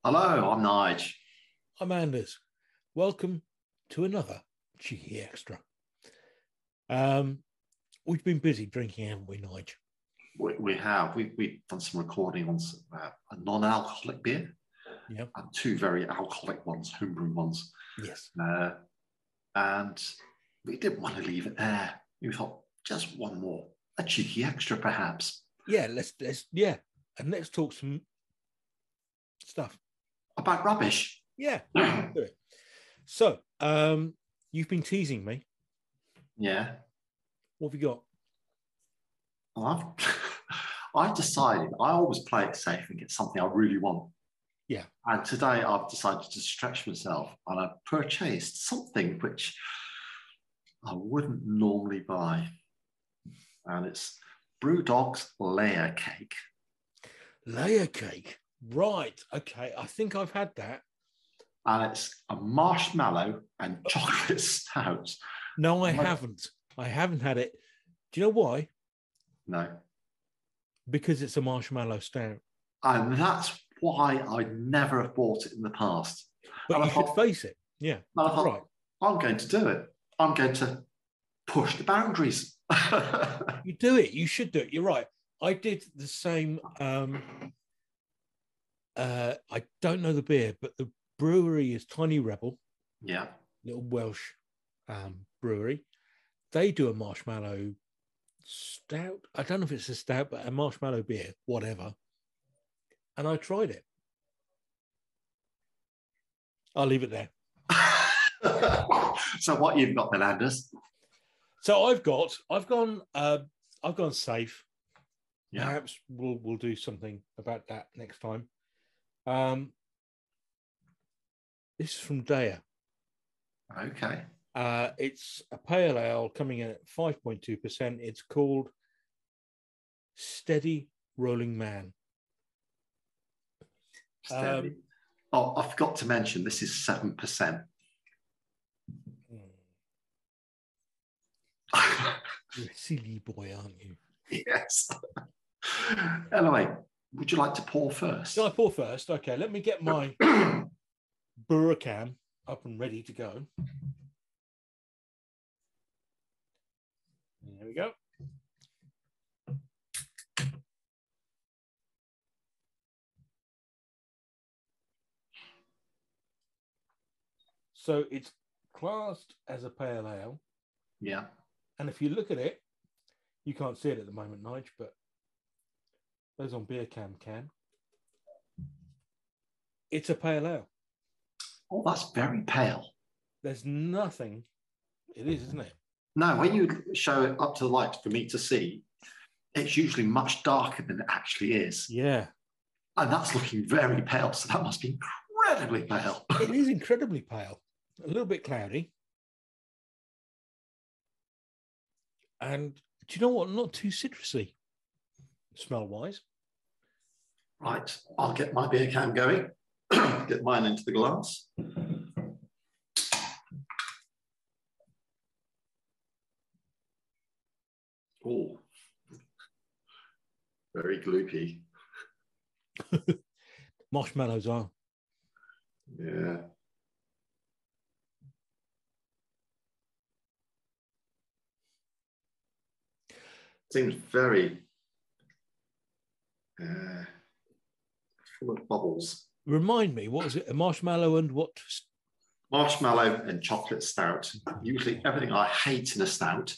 Hello, I'm Nige. I'm Anders. Welcome to another Cheeky Extra. We've been busy drinking, haven't we, Nige? We have. We've done some recording on a non-alcoholic beer. Yeah. And two very alcoholic ones, homebrew ones. Yes. And we didn't want to leave it there. We thought, just one more. A cheeky extra, perhaps. Yeah, let's and let's talk some stuff. About rubbish. Yeah, do it. So, you've been teasing me. Yeah. What have you got? Well, I've decided I always play it safe and get something I really want. Yeah. And today I've decided to stretch myself and I've purchased something which I wouldn't normally buy. And it's Brewdog's Layercake. Layercake. Right. Okay. I think I've had that. And it's a marshmallow and chocolate stout. No, I haven't. I haven't had it. Do you know why? No. Because it's a marshmallow stout. And that's why I never have bought it in the past. But you should face it. Yeah. And I thought, right. I'm going to do it. I'm going to push the boundaries. You do it. You should do it. You're right. I did the same. I don't know the beer, but the brewery is Tiny Rebel. Yeah. Little Welsh brewery. They do a marshmallow stout. I don't know if it's a stout, but a marshmallow beer, whatever. And I tried it. I'll leave it there. So what you've got then, Anders? So I've gone safe. Yeah. Perhaps we'll do something about that next time. This is from Deya. Okay. It's a pale ale coming in at 5.2%. It's called Steady Rolling Man. Steady. I forgot to mention this is 7%. You're a silly boy, aren't you? Yes. Anyway, would you like to pour first? Shall I pour first? Okay, let me get my brewer can up and ready to go. There we go. So it's classed as a pale ale. Yeah. And if you look at it, you can't see it at the moment, Nige, but those on beer can. It's a pale ale. Oh, that's very pale. There's nothing. It is, isn't it? No, when you show it up to the light for me to see, it's usually much darker than it actually is. Yeah. And that's looking very pale. So that must be incredibly pale. It is incredibly pale. A little bit cloudy. And do you know what? Not too citrusy, smell-wise. Right. I'll get my beer can going. Get mine into the glass. Oh, very gloopy. Marshmallows are. Yeah. Seems very full of bubbles. Remind me, what was it? A marshmallow and what? Marshmallow and chocolate stout. Usually everything I hate in a stout.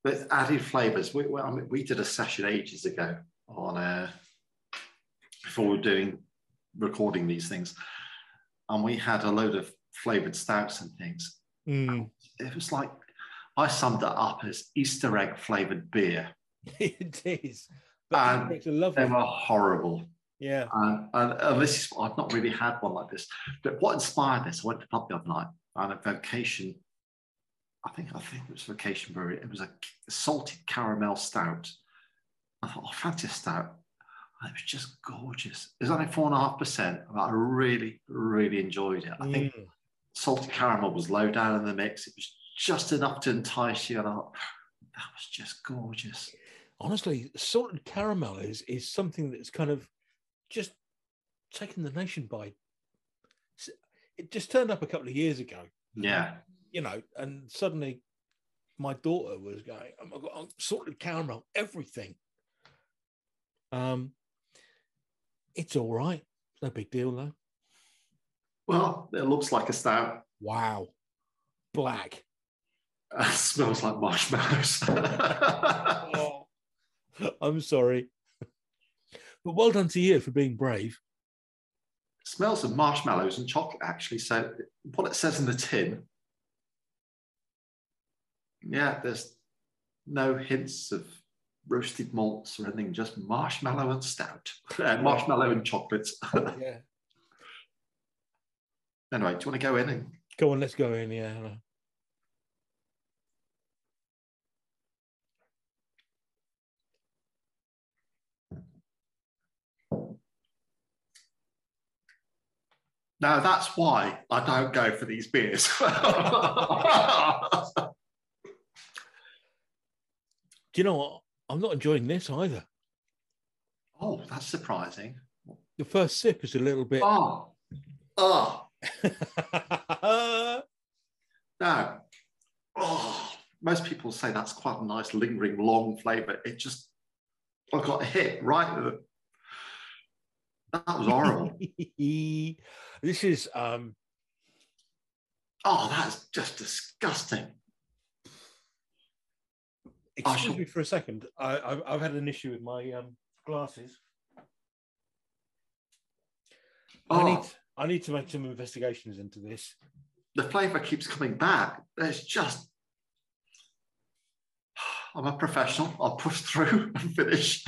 But added flavours. We did a session ages ago on before we were recording these things, and we had a load of flavoured stouts and things. It was like I summed it up as Easter egg flavoured beer. It is, but they were horrible. Yeah, and this is I've not really had one like this. But what inspired this? I went to the pub the other night and a Vocation. I think it was Vocation Brewery. It was a salted caramel stout. I thought, oh, fancy a stout. And it was just gorgeous. It was only 4.5%. I really, really enjoyed it. I think salted caramel was low down in the mix. It was just enough to entice you. And I thought, that was just gorgeous. Honestly, salted caramel is something that's kind of just taken the nation by. It just turned up a couple of years ago. Yeah. You know, and suddenly my daughter was going, oh my God, I'm salted caramel, everything. It's all right. No big deal, though. Well, it looks like a stout. Wow. Black. Smells like marshmallows. Oh, I'm sorry. But well done to you for being brave. It smells of marshmallows and chocolate, actually. So what it says in the tin, yeah, there's no hints of roasted malts or anything, just marshmallow and stout. Marshmallow and chocolate. Yeah. Anyway, do you want to go in? And... Go on, let's go in, yeah. Now, that's why I don't go for these beers. Do you know what? I'm not enjoying this either. Oh, that's surprising. The first sip is a little bit... Oh. No. Oh, most people say that's quite a nice, lingering, long flavour. It just... I got hit right... That was horrible. This is... Oh, that's just disgusting. Excuse me for a second. I've had an issue with my glasses. Oh. I need to make some investigations into this. The flavour keeps coming back. There's just... I'm a professional. I'll push through and finish.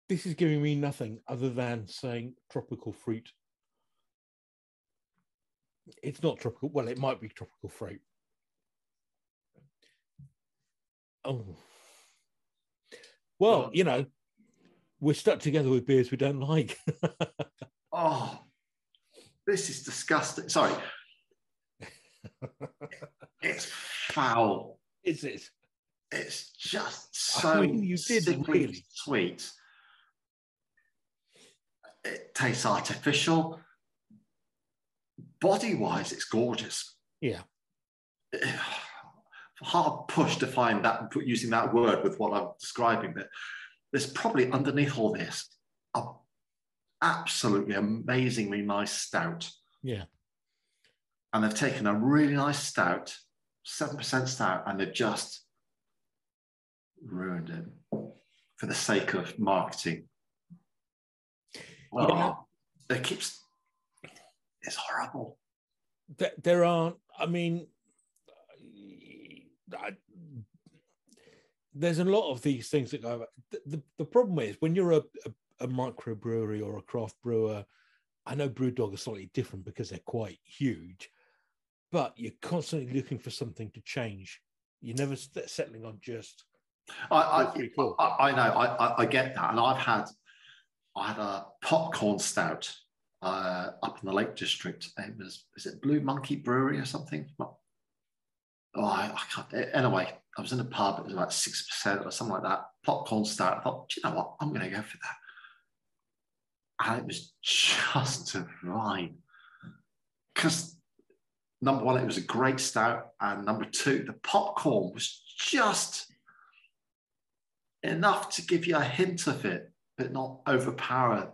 This is giving me nothing other than saying tropical fruit. It's not tropical. Well, it might be tropical fruit. Oh. Well, you know, we're stuck together with beers we don't like. Oh, this is disgusting. Sorry. It's foul. Is it? It's just so you did really sweet. It tastes artificial. Body-wise, it's gorgeous. Yeah. Hard push to find that, using that word with what I'm describing, but there's probably underneath all this a absolutely amazingly nice stout. Yeah. And they've taken a really nice stout, 7% stout, and they've just ruined it for the sake of marketing. Yeah. It keeps... It's horrible. There aren't, I mean, there's a lot of these things that go. The problem is when you're a microbrewery or a craft brewer, I know Brewdog are slightly different because they're quite huge, but you're constantly looking for something to change. You're never settling on just. I know. I get that, and I had a popcorn stout up in the Lake District. Is it Blue Monkey Brewery or something? Oh, I can't. Anyway, I was in a pub. It was about 6% or something like that. Popcorn stout. I thought, do you know what? I'm going to go for that. And it was just divine. Because number one, it was a great stout, and number two, the popcorn was just enough to give you a hint of it, but not overpower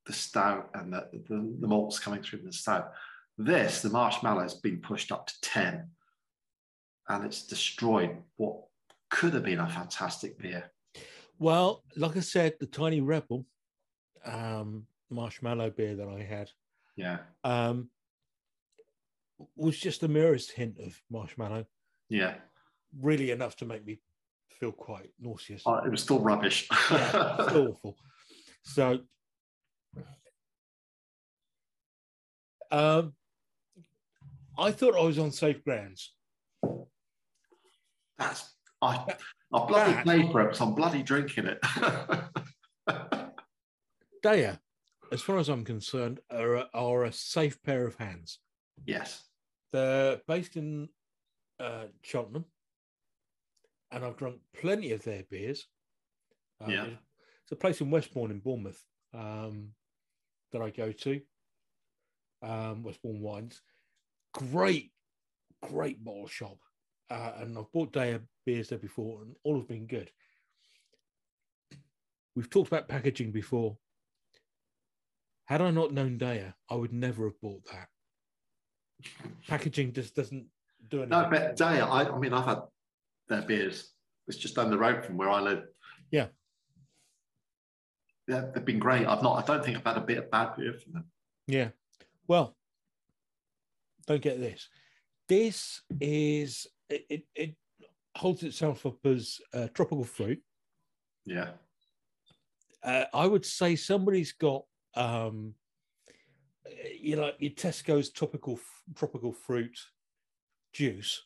the stout and the malts coming through the stout. The marshmallow has been pushed up to 10, and it's destroyed what could have been a fantastic beer. Well, like I said, the Tiny Rebel marshmallow beer that I had, was just the merest hint of marshmallow. Yeah, really enough to make me feel quite nauseous. It was still rubbish. Yeah, still awful. So, I thought I was on safe grounds. I bloody paid for it, so I'm bloody drinking it. Deya, as far as I'm concerned, are a safe pair of hands. Yes. They're based in Cheltenham, and I've drunk plenty of their beers. Yeah. It's a place in Westbourne in Bournemouth that I go to. Westbourne Wines. Great bottle shop. And I've bought Deya beers there before, and all have been good. We've talked about packaging before. Had I not known Deya, I would never have bought that. Packaging just doesn't do anything. No, but Deya, I mean, I've had their beers. It's just down the road from where I live. Yeah. Yeah, they've been great. I don't think I've had a bit of bad beer from them. Yeah. Well, don't get this. This is, it holds itself up as tropical fruit. Yeah. I would say somebody's got, your Tesco's tropical fruit juice,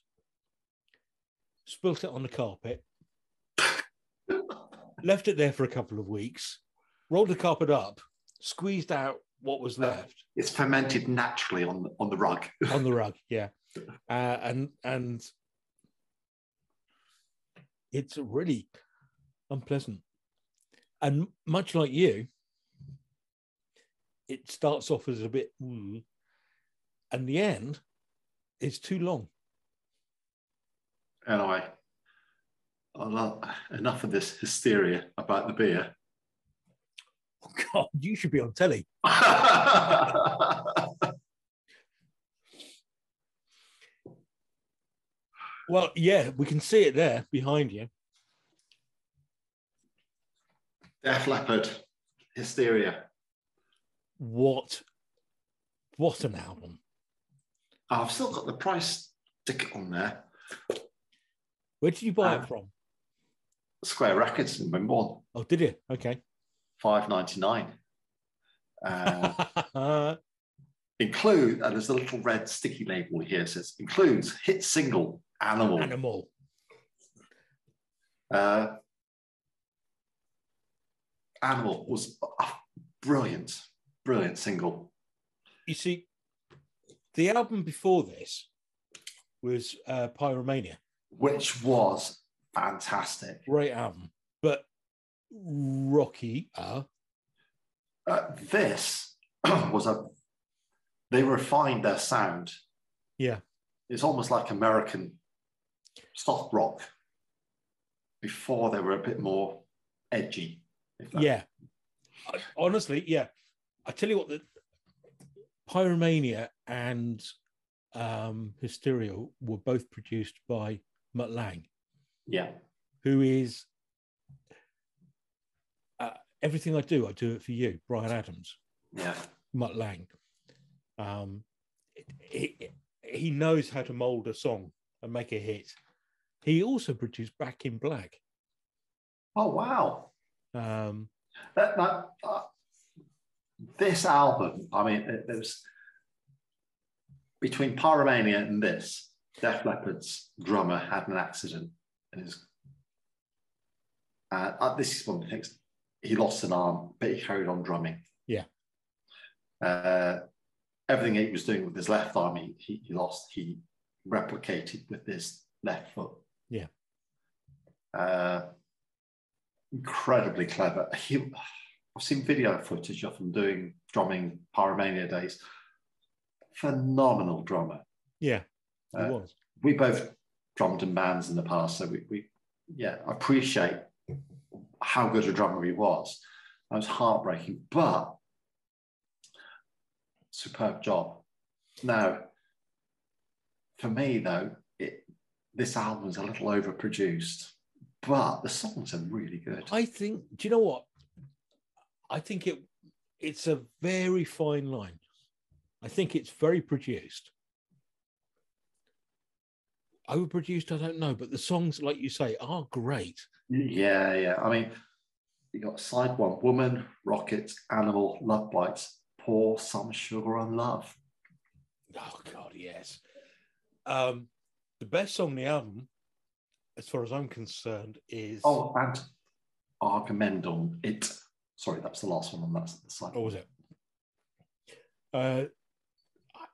spilt it on the carpet, left it there for a couple of weeks, rolled the carpet up, squeezed out what was left. It's fermented naturally on the rug. On the rug, yeah. And it's really unpleasant. And much like you, it starts off as a bit, and the end is too long. Anyway, enough of this hysteria about the beer. Oh God, you should be on telly. Well, yeah, we can see it there behind you. Def Leppard, Hysteria. What an album. I've still got the price ticket on there. Where did you buy it from? Square Records in Wimborne. Oh, did you? Okay. $5.99. There's a little red sticky label here. It says, includes hit single, Animal. Animal was a brilliant single. You see, the album before this was Pyromania, which was fantastic. Great album, but rocky. This was they refined their sound. Yeah. It's almost like American soft rock before they were a bit more edgy. Yeah. Honestly, yeah. I tell you what, the Pyromania and Hysteria were both produced by Mutt Lange. Yeah. Who is Everything I Do It For You, Bryan Adams. Yeah. Mutt Lange. He knows how to mold a song and make a hit. He also produced Back in Black. Oh, wow. This album, I mean, there's between Pyromania and this, Def Leppard's drummer had an accident. And this is one of the things. He lost an arm, but he carried on drumming. Yeah. Everything he was doing with his left arm, he lost. He replicated with his left foot. Yeah. Incredibly clever. I've seen video footage of him doing drumming Pyromania days. Phenomenal drummer. Yeah, he was. We both drummed in bands in the past, so we appreciate how good a drummer he was. That was heartbreaking, but superb job. Now, for me though, this album's a little overproduced, but the songs are really good. I think, do you know what? I think it's a very fine line. I think it's very produced. Overproduced, I don't know, but the songs, like you say, are great. Yeah. I mean, you got side one, Woman, Rockets, Animal, Love Bites, Pour Some Sugar on Love. Oh, God, yes. The best song on the album, as far as I'm concerned, is... Oh, and Argumendum, It. Sorry, that's the last one on that side. What was it?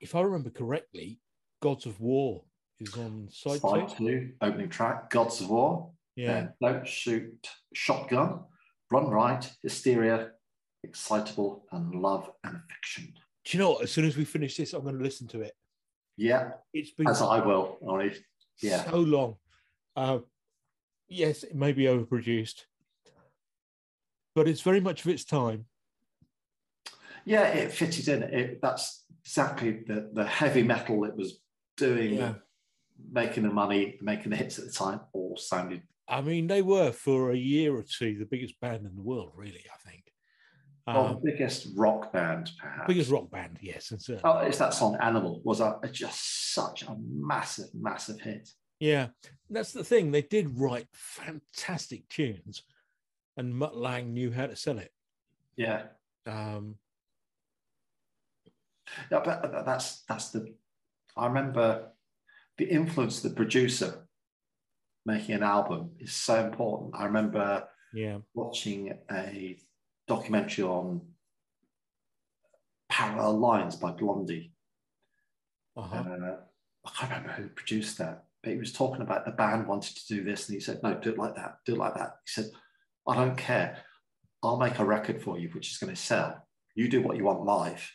If I remember correctly, Gods of War is on side Side 2. 2, opening track, Gods of War. Yeah. Don't Shoot, Shotgun, Run Right, Hysteria, Excitable, and Love and Fiction. Do you know what? As soon as we finish this, I'm going to listen to it. Yeah, it's been as I will. Yeah, so long. Yes, it may be overproduced, but it's very much of its time. Yeah, it fitted in. That's exactly the heavy metal it was doing. Yeah. Making the money, making the hits at the time, all sounded. I mean, they were for a year or two the biggest band in the world, really. I think. Well, the biggest rock band, perhaps. Biggest rock band, yes, and certainly. Oh, it's that song "Animal" was just such a massive, massive hit. Yeah, that's the thing. They did write fantastic tunes, and Mutt Lange knew how to sell it. Yeah. Yeah, but that's the. I remember. The influence of the producer making an album is so important. I remember watching a documentary on Parallel Lines by Blondie. I can't remember who produced that, but he was talking about the band wanted to do this, and he said, "No, do it like that. Do it like that." He said, "I don't care. I'll make a record for you, which is going to sell. You do what you want live,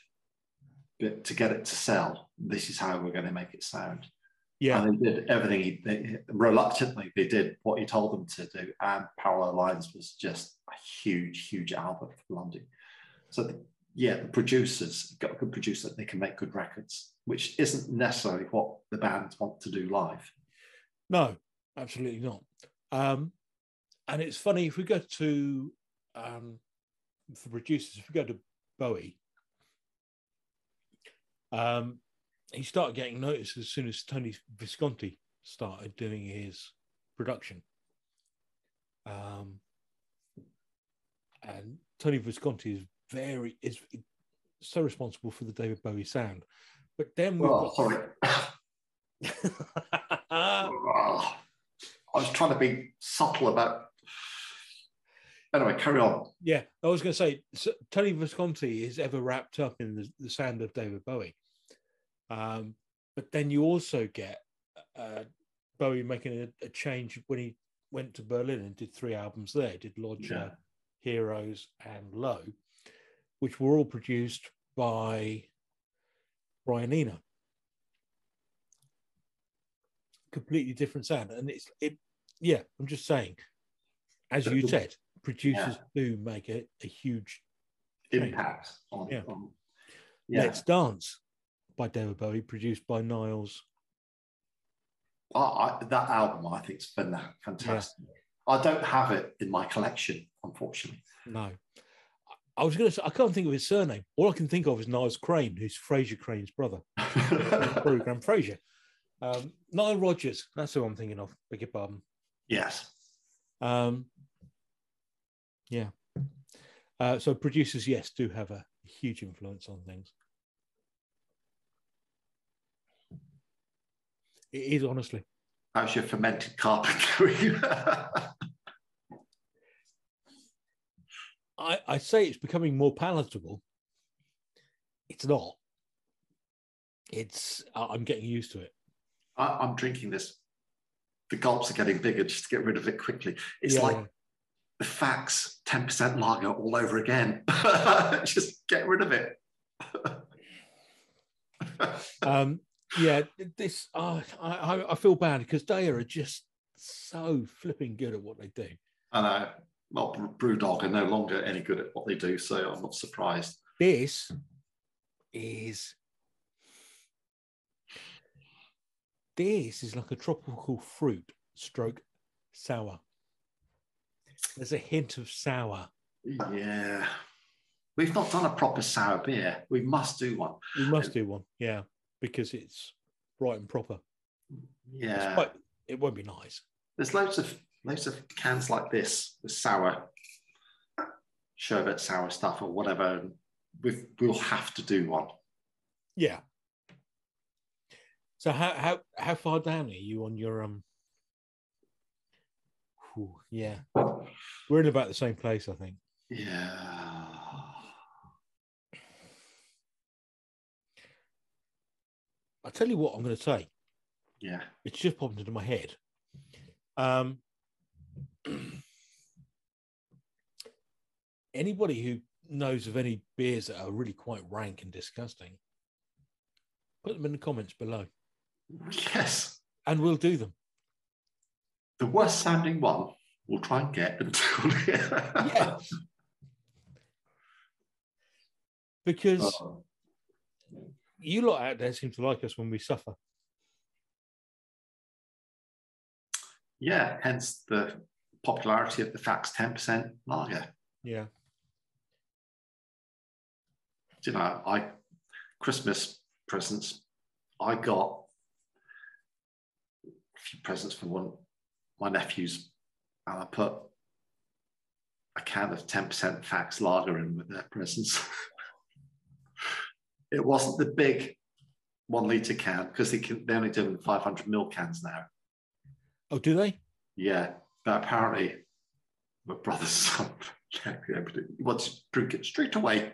but to get it to sell, this is how we're going to make it sound." Yeah, and they did everything. Reluctantly, they did what he told them to do, and Parallel Lines was just a huge, huge album for Blondie. So, the producers got a good producer; they can make good records, which isn't necessarily what the bands want to do live. No, absolutely not. And it's funny if we go to for producers, if we go to Bowie. He started getting noticed as soon as Tony Visconti started doing his production. And Tony Visconti is so responsible for the David Bowie sound. But then sorry. I was trying to be subtle about. Anyway, carry on. Yeah, I was going to say, Tony Visconti is ever wrapped up in the sound of David Bowie. But then you also get Bowie making a change when he went to Berlin and did 3 albums there. Did Lodger, Heroes, and Low, which were all produced by Brian Eno. Completely different sound, and I'm just saying, as you said, producers do make a huge impact on. Let's Dance by David Bowie, produced by Niles. That album, I think, is fantastic. Yeah. I don't have it in my collection, unfortunately. No. I was going to say, I can't think of his surname. All I can think of is Niles Crane, who's Fraser Crane's brother. Program Fraser. Nile Rodgers, that's who I'm thinking of. Beg your pardon. Yes. So producers, yes, do have a huge influence on things. It is, honestly. How's your fermented carpet going? I say it's becoming more palatable. It's not. I'm getting used to it. I'm drinking this. The gulps are getting bigger just to get rid of it quickly. It's like the Fax 10% lager all over again. Just get rid of it. This I feel bad because Deya are just so flipping good at what they do. I know. Well, Brewdog are no longer any good at what they do, so I'm not surprised. This is like a tropical fruit stroke sour. There's a hint of sour. Yeah. We've not done a proper sour beer. We must do one. We must do one, yeah, because it's right and proper. Yeah. It won't be nice. There's loads of cans like this, the sour sherbet, sour stuff or whatever. We'll have to do one. Yeah. So how far down are you on your yeah. We're in about the same place, I think. Yeah. tell you what I'm going to say. Yeah. It's just popped into my head. Anybody who knows of any beers that are really quite rank and disgusting, put them in the comments below. Yes. And we'll do them. The worst sounding one, we'll try and get until Yes. Because you lot out there seem to like us when we suffer. Yeah, hence the popularity of the Fax 10% lager. Yeah. You know, Christmas presents, I got a few presents from my nephews, and I put a can of 10% Fax lager in with their presents. It wasn't the big 1 litre can, because they only do 500ml cans now. Oh, do they? Yeah, but apparently my brother's son he wants to drink it straight away.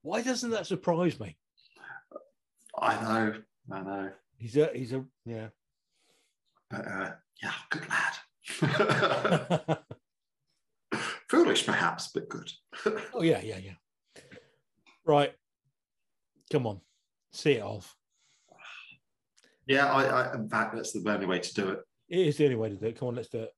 Why doesn't that surprise me? I know. He's a yeah. But yeah, good lad. Foolish perhaps, but good. Oh yeah. Right. Come on. See it off. Yeah, I in fact that's the only way to do it. It is the only way to do it. Come on, let's do it.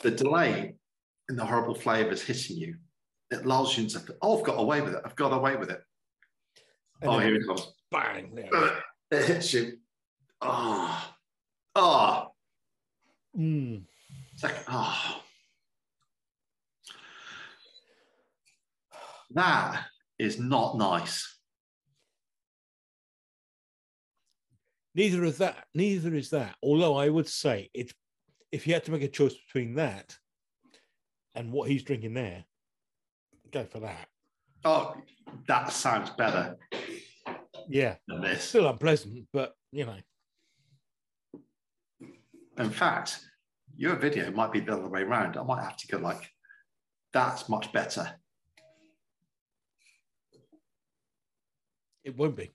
The delay in the horrible flavours hitting you, it lulls you into, oh, I've got away with it. And oh, here it comes. Bang. There it hits you. Oh. Second. Oh. That is not nice. Neither is that. Although I would say it's, if you had to make a choice between that and what he's drinking there, go for that. Oh, that sounds better. Yeah. Than this. Still unpleasant, but you know. In fact, your video might be the other way around. I might have to go like, that's much better. It won't be.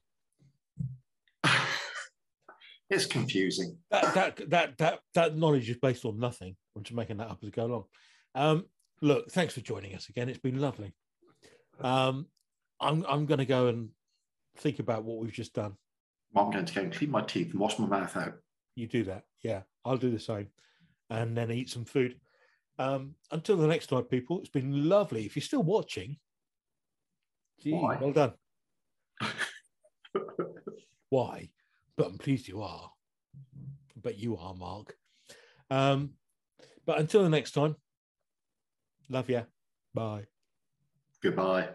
It's confusing. That knowledge is based on nothing. I'm just making that up as I go along. Look, thanks for joining us again. It's been lovely. I'm going to go and think about what we've just done. I'm going to go and clean my teeth and wash my mouth out. You do that. Yeah, I'll do the same. And then eat some food. Until the next time, people, it's been lovely. If you're still watching, gee, well done. Why? But I'm pleased you are. But you are, Mark. But until the next time, love ya. Bye. Goodbye.